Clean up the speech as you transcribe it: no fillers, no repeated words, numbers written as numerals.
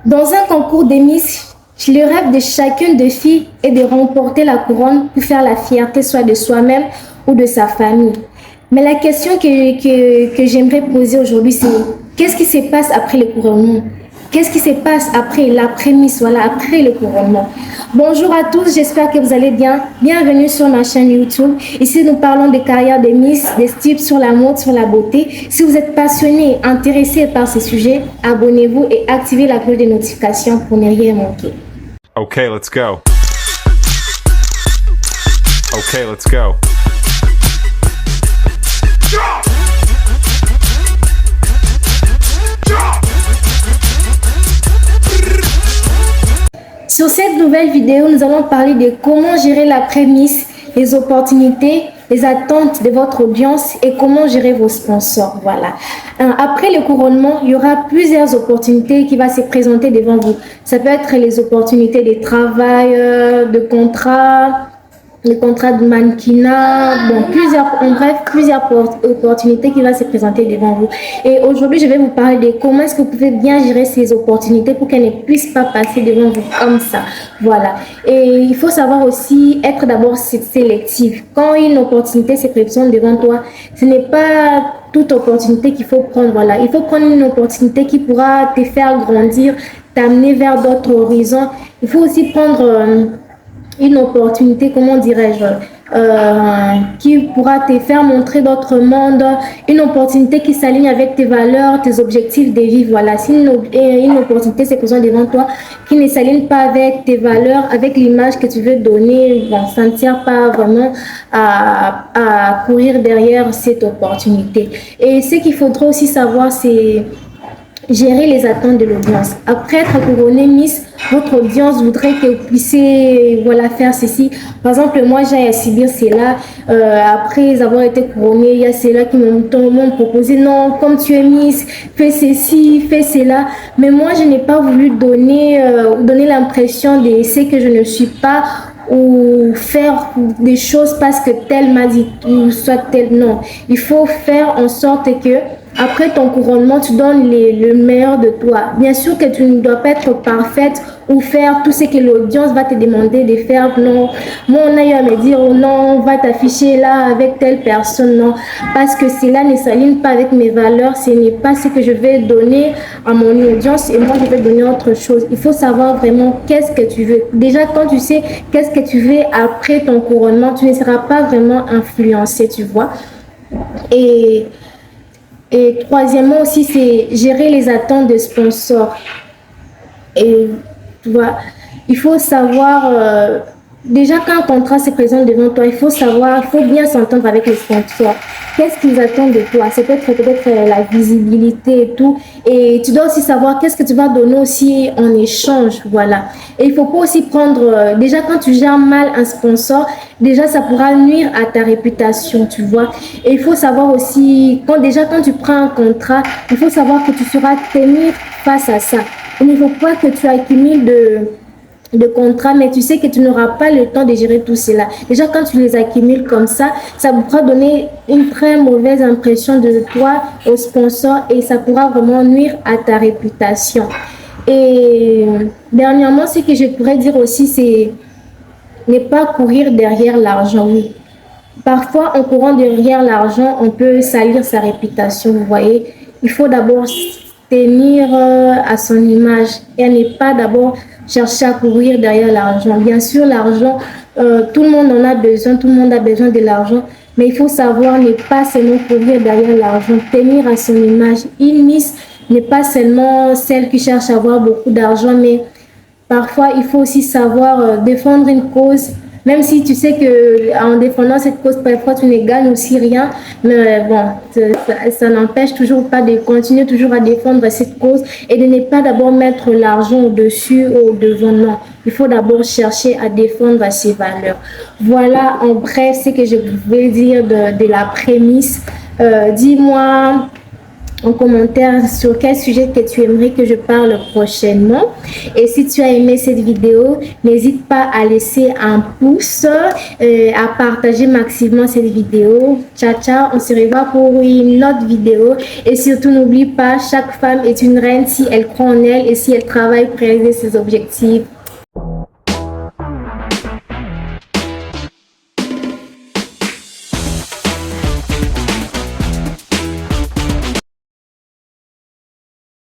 Dans un concours de Miss, le rêve de chacune des filles est de remporter la couronne pour faire la fierté soit de soi-même ou de sa famille. Mais la question que j'aimerais poser aujourd'hui, c'est qu'est-ce qui se passe après le couronnement? Qu'est-ce qui se passe après l'après-Miss, voilà, après le couronnement? Bonjour à tous, j'espère que vous allez bien. Bienvenue sur ma chaîne YouTube. Ici, nous parlons des carrières des Miss, des tips sur la mode, sur la beauté. Si vous êtes passionné, intéressé par ces sujets, abonnez-vous et activez la cloche de notification pour ne rien manquer. Okay, let's go. Okay, let's go. Sur cette nouvelle vidéo, nous allons parler de comment gérer l'après-Miss, les opportunités, les attentes de votre audience et comment gérer vos sponsors. Voilà. Après le couronnement, il y aura plusieurs opportunités qui vont se présenter devant vous. Ça peut être les opportunités de travail, de contrat, le contrat de mannequinat, bon, plusieurs opportunités qui vont se présenter devant vous. Et aujourd'hui, je vais vous parler de comment est-ce que vous pouvez bien gérer ces opportunités pour qu'elles ne puissent pas passer devant vous comme ça. Voilà. Et il faut savoir aussi être d'abord sélectif. Quand une opportunité se présente devant toi, ce n'est pas toute opportunité qu'il faut prendre. Voilà. Il faut prendre une opportunité qui pourra te faire grandir, t'amener vers d'autres horizons. Il faut aussi prendre une opportunité, comment dirais-je, qui pourra te faire montrer d'autres mondes, une opportunité qui s'aligne avec tes valeurs, tes objectifs de vie. Voilà, si une opportunité se présente devant toi qui ne s'aligne pas avec tes valeurs, avec l'image que tu veux donner, bon, ça ne sert pas vraiment à courir derrière cette opportunité. Et ce qu'il faudra aussi savoir, c'est gérer les attentes de l'audience. Après être couronné Miss, votre audience voudrait que vous puissiez faire ceci. Par exemple, moi j'ai à subir cela. Après avoir été couronnée, il y a ceux-là qui m'ont proposé non, comme tu es Miss, fais ceci, fais cela. Mais moi je n'ai pas voulu donner l'impression de ce que je ne suis pas ou faire des choses parce que tel m'a dit ou soit tel. Non, il faut faire en sorte que après ton couronnement, tu donnes le meilleur de toi. Bien sûr que tu ne dois pas être parfaite ou faire tout ce que l'audience va te demander de faire. Non, moi on a eu à me dire oh non, on va t'afficher là avec telle personne. Non, parce que cela ne s'aligne pas avec mes valeurs. Ce n'est pas ce que je vais donner à mon audience et moi je vais donner autre chose. Il faut savoir vraiment qu'est-ce que tu veux. Déjà quand tu sais qu'est-ce que tu veux après ton couronnement, tu ne seras pas vraiment influencé, tu vois. Et troisièmement aussi, c'est gérer les attentes des sponsors. Et tu vois, il faut savoir, déjà quand un contrat se présente devant toi, il faut bien s'entendre avec les sponsors. Qu'est-ce qu'ils attendent de toi? C'est peut-être la visibilité et tout. Et tu dois aussi savoir qu'est-ce que tu vas donner aussi en échange, voilà. Et il faut pas aussi prendre, déjà quand tu gères mal un sponsor, déjà ça pourra nuire à ta réputation, tu vois. Et il faut savoir aussi, quand tu prends un contrat, il faut savoir que tu sauras tenir face à ça. Il ne faut pas que tu accumules de contrats, mais tu sais que tu n'auras pas le temps de gérer tout cela. Déjà, quand tu les accumules comme ça pourra donner une très mauvaise impression de toi aux sponsors et ça pourra vraiment nuire à ta réputation. Et dernièrement, ce que je pourrais dire aussi, c'est ne pas courir derrière l'argent. Oui. Parfois, en courant derrière l'argent, on peut salir sa réputation, vous voyez. Il faut d'abord tenir à son image et ne pas d'abord chercher à courir derrière l'argent. Bien sûr, l'argent, tout le monde en a besoin, tout le monde a besoin de l'argent, mais il faut savoir ne pas seulement courir derrière l'argent, tenir à son image. Une Miss n'est pas seulement celle qui cherche à avoir beaucoup d'argent, mais parfois il faut aussi savoir défendre une cause. Même si tu sais qu'en défendant cette cause, parfois tu ne gagnes aussi rien, mais bon, ça n'empêche toujours pas de continuer toujours à défendre cette cause et de ne pas d'abord mettre l'argent au-dessus ou au-devant. Non, il faut d'abord chercher à défendre ses valeurs. Voilà en bref ce que je voulais dire de la prémisse. Dis-moi en commentaire sur quel sujet que tu aimerais que je parle prochainement. Et si tu as aimé cette vidéo, n'hésite pas à laisser un pouce, à partager maximalement cette vidéo. Ciao, ciao, on se revoit pour une autre vidéo. Et surtout, n'oublie pas, chaque femme est une reine si elle croit en elle et si elle travaille pour réaliser ses objectifs.